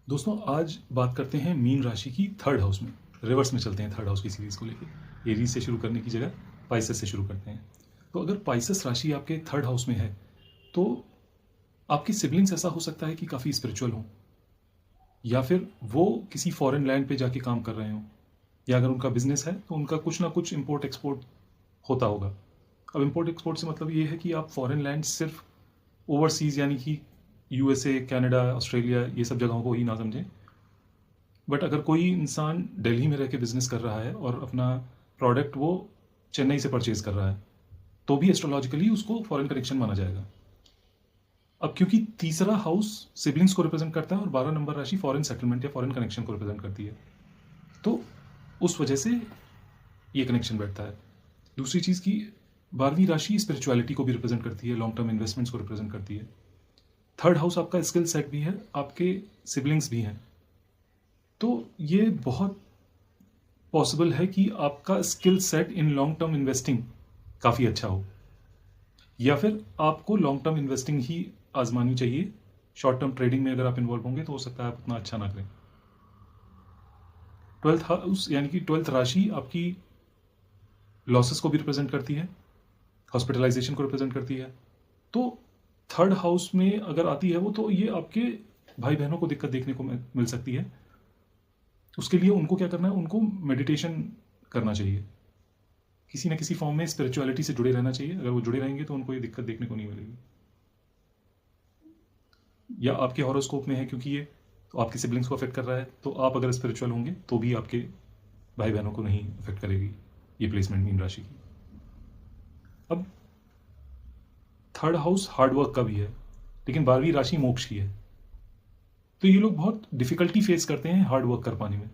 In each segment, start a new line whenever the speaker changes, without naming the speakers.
दोस्तों आज बात करते हैं मीन राशि की थर्ड हाउस में। रिवर्स में चलते हैं थर्ड हाउस की सीरीज को लेके। एरीज से शुरू करने की जगह पाइसेस से शुरू करते हैं। तो अगर पाइसेस राशि आपके थर्ड हाउस में है तो आपकी सिबलिंग्स ऐसा हो सकता है कि काफ़ी स्पिरिचुअल हों, या फिर वो किसी फॉरेन लैंड पे जाके काम कर रहे हों, या अगर उनका बिजनेस है तो उनका कुछ ना कुछ इम्पोर्ट एक्सपोर्ट होता होगा। अब इम्पोर्ट एक्सपोर्ट से मतलब ये है कि आप फॉरेन लैंड सिर्फ ओवरसीज़ यानी कि यूएसए, कनाडा, ऑस्ट्रेलिया ये सब जगहों को ही ना समझें। बट अगर कोई इंसान दिल्ली में रह के बिजनेस कर रहा है और अपना प्रोडक्ट वो चेन्नई से परचेज कर रहा है तो भी एस्ट्रोलॉजिकली उसको फॉरेन कनेक्शन माना जाएगा। अब क्योंकि तीसरा हाउस सिबलिंग्स को रिप्रेजेंट करता है और 12 नंबर राशि फॉरेन सेटलमेंट या फॉरेन कनेक्शन को रिप्रेजेंट करती है, तो उस वजह से ये कनेक्शन बैठता है। दूसरी चीज़ की 12वीं राशि स्पिरिचुअलिटी को भी रिप्रेजेंट करती है, लॉन्ग टर्म इन्वेस्टमेंट्स को रिप्रेजेंट करती है। थर्ड हाउस आपका स्किल सेट भी है, आपके सिबलिंग्स भी हैं, तो ये बहुत पॉसिबल है कि आपका skill set in long term investing काफ़ी अच्छा हो, या फिर आपको लॉन्ग टर्म इन्वेस्टिंग ही आजमानी चाहिए। शॉर्ट टर्म ट्रेडिंग में अगर आप इन्वॉल्व होंगे तो हो सकता है आप उतना अच्छा ना करें। 12th हाउस यानी कि 12th राशि आपकी लॉसेस को भी रिप्रेजेंट करती है, हॉस्पिटलाइजेशन को रिप्रेजेंट करती है। तो थर्ड हाउस में अगर आती है वो, तो ये आपके भाई बहनों को दिक्कत देखने को मिल सकती है। उसके लिए उनको क्या करना है, उनको मेडिटेशन करना चाहिए, किसी न किसी फॉर्म में स्पिरिचुअलिटी से जुड़े रहना चाहिए। अगर वो जुड़े रहेंगे तो उनको ये दिक्कत देखने को नहीं मिलेगी। या आपके हॉरोस्कोप में है क्योंकि ये, तो आपकी सिबलिंग्स को अफेक्ट कर रहा है, तो आप अगर स्पिरिचुअल होंगे तो भी आपके भाई बहनों को नहीं अफेक्ट करेगी ये प्लेसमेंट मीन राशि की। अब थर्ड हाउस हार्डवर्क का भी है, लेकिन 12वीं राशि मोक्ष की है, तो ये लोग बहुत डिफिकल्टी फेस करते हैं हार्डवर्क कर पाने में।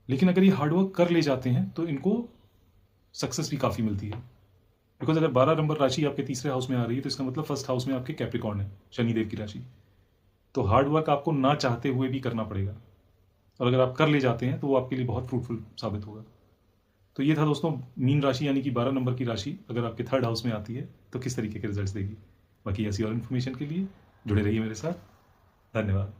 लेकिन अगर ये हार्डवर्क कर ले जाते हैं तो इनको सक्सेस भी काफ़ी मिलती है। बिकॉज अगर 12 नंबर राशि आपके तीसरे हाउस में आ रही है तो इसका मतलब फर्स्ट हाउस में आपके कैप्रिकॉर्न है, शनिदेव की राशि। तो हार्डवर्क आपको ना चाहते हुए भी करना पड़ेगा, और अगर आप कर ले जाते हैं तो वो आपके लिए बहुत फ्रूटफुल साबित होगा। तो ये था दोस्तों मीन राशि यानी कि 12 नंबर की राशि अगर आपके थर्ड हाउस में आती है तो किस तरीके के रिजल्ट्स देगी। बाकी ऐसी और इन्फॉर्मेशन के लिए जुड़े रहिए मेरे साथ। धन्यवाद।